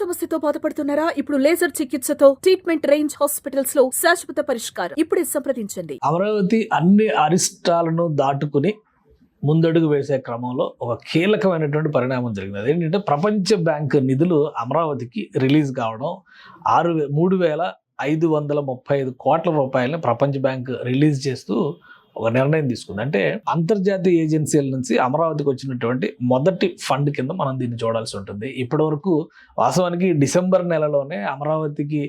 సమస్యతో బాధపడుతున్నారా? ఇప్పుడు లేజర్ చికిత్సతో ట్రీట్మెంట్ రేంజ్ హాస్పిటల్స్ లో శాశ్వత పరిష్కారం. ఇప్పుడే సంప్రదించండి. అమరావతి అన్ని అరిష్టాలను దాటుకుని ముందడుగు వేసే క్రమంలో ఒక కీలకమైనటువంటి పరిణామం జరిగింది. అదేంటంటే ప్రపంచ బ్యాంక్ నిధులు అమరావతికి రిలీజ్ కావడం. 3,535 కోట్ల రూపాయలని ప్రపంచ బ్యాంక్ రిలీజ్ చేస్తూ ఒక నిర్ణయం తీసుకుంది. అంటే అంతర్జాతీయ ఏజెన్సీల నుంచి అమరావతికి వచ్చినటువంటి మొదటి ఫండ్ కింద మనం దీన్ని చూడాల్సి ఉంటుంది. ఇప్పటి వరకు వాస్తవానికి డిసెంబర్ నెలలోనే అమరావతికి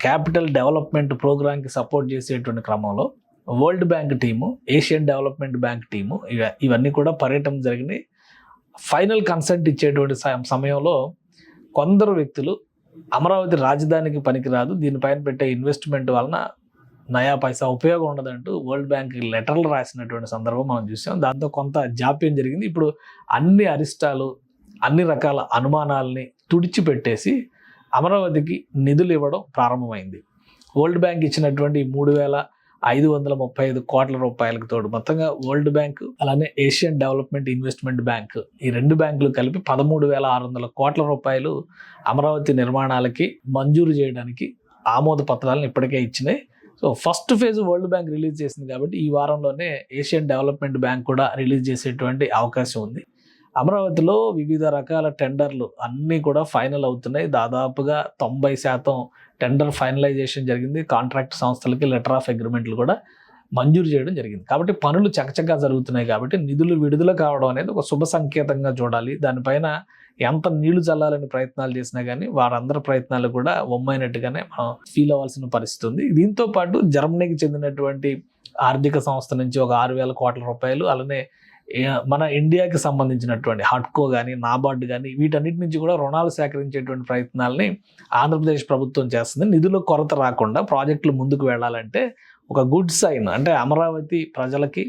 క్యాపిటల్ డెవలప్మెంట్ ప్రోగ్రామ్కి సపోర్ట్ చేసేటువంటి క్రమంలో world bank team, Asian development bank team ఇవన్నీ కూడా పర్యటన జరిగినాయి. ఫైనల్ కన్సెంట్ ఇచ్చేటువంటి సమయంలో కొందరు వ్యక్తులు అమరావతి రాజధానికి పనికిరాదు, దీనిపైన పెట్టే ఇన్వెస్ట్మెంట్ వలన నయా పైసా ఉపయోగం ఉండదంటూ వరల్డ్ బ్యాంక్ లెటర్లు రాసినటువంటి సందర్భం మనం చూసాం. దాంతో కొంత జాప్యం జరిగింది. ఇప్పుడు అన్ని అరిష్టాలు, అన్ని రకాల అనుమానాలని తుడిచిపెట్టేసి అమరావతికి నిధులు ఇవ్వడం ప్రారంభమైంది. వరల్డ్ బ్యాంక్ ఇచ్చినటువంటి 3,535 కోట్ల రూపాయలకు తోడు మొత్తంగా వరల్డ్ బ్యాంక్ అలానే ఏషియన్ డెవలప్మెంట్ ఇన్వెస్ట్మెంట్ బ్యాంక్, ఈ రెండు బ్యాంకులు కలిపి 13,600 కోట్ల రూపాయలు అమరావతి నిర్మాణాలకి మంజూరు చేయడానికి ఆమోద పత్రాలను ఇప్పటికే ఇచ్చినాయి. So first phase world bank release చేసింది కాబట్టి ఈ వారంలోనే ఏషియన్ డెవలప్మెంట్ బ్యాంక్ కూడా రిలీజ్ చేసేటువంటి అవకాశం ఉంది. అమరావతిలో వివిధ రకాల టెండర్లు అన్నీ కూడా ఫైనల్ అవుతున్నాయి. దాదాపుగా 90% టెండర్ ఫైనలైజేషన్ జరిగింది. కాంట్రాక్ట్ సంస్థలకి లెటర్ ఆఫ్ అగ్రిమెంట్లు కూడా మంజూరు చేయడం జరిగింది. కాబట్టి పనులు చకచకా జరుగుతున్నాయి. కాబట్టి నిధులు విడుదల కావడం అనేది ఒక శుభ సంకేతంగా చూడాలి. దానిపైన ఎంత నీళ్లు చల్లాలని ప్రయత్నాలు చేసినా కానీ వారందరి ప్రయత్నాలు కూడా ఒమ్మైనట్టుగానే మనం ఫీల్ అవ్వాల్సిన పరిస్థితి ఉంది. దీంతో పాటు జర్మనీకి చెందినటువంటి ఆర్థిక సంస్థ నుంచి ఒక 6,000 కోట్ల రూపాయలు, అలానే మన ఇండియాకి సంబంధించినటువంటి హడ్కో కానీ నాబార్డ్ కానీ వీటన్నిటి నుంచి కూడా రుణాలు సేకరించేటువంటి ప్రయత్నాలని ఆంధ్రప్రదేశ్ ప్రభుత్వం చేస్తుంది. నిధుల కొరత రాకుండా ప్రాజెక్టులు ముందుకు వెళ్ళాలంటే ఒక గుడ్ సైన్. అంటే అమరావతి ప్రజలకి,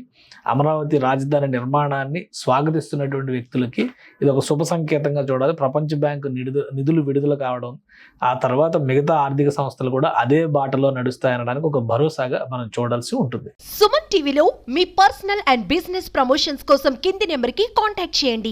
అమరావతి రాజధాని నిర్మాణాన్ని స్వాగతిస్తున్నటువంటి వ్యక్తులకి ఇది ఒక శుభ సంకేతంగా చూడాలి. ప్రపంచ బ్యాంకు నిధులు విడుదల కావడం, ఆ తర్వాత మిగతా ఆర్థిక సంస్థలు కూడా అదే బాటలో నడుస్తాయనడానికి ఒక భరోసాగా మనం చూడాల్సి ఉంటుంది. సుమన్ టీవీలో మీ పర్సనల్ అండ్ బిజినెస్ ప్రమోషన్స్ కోసం కింది నెంబర్కి కాంటాక్ట్ చేయండి.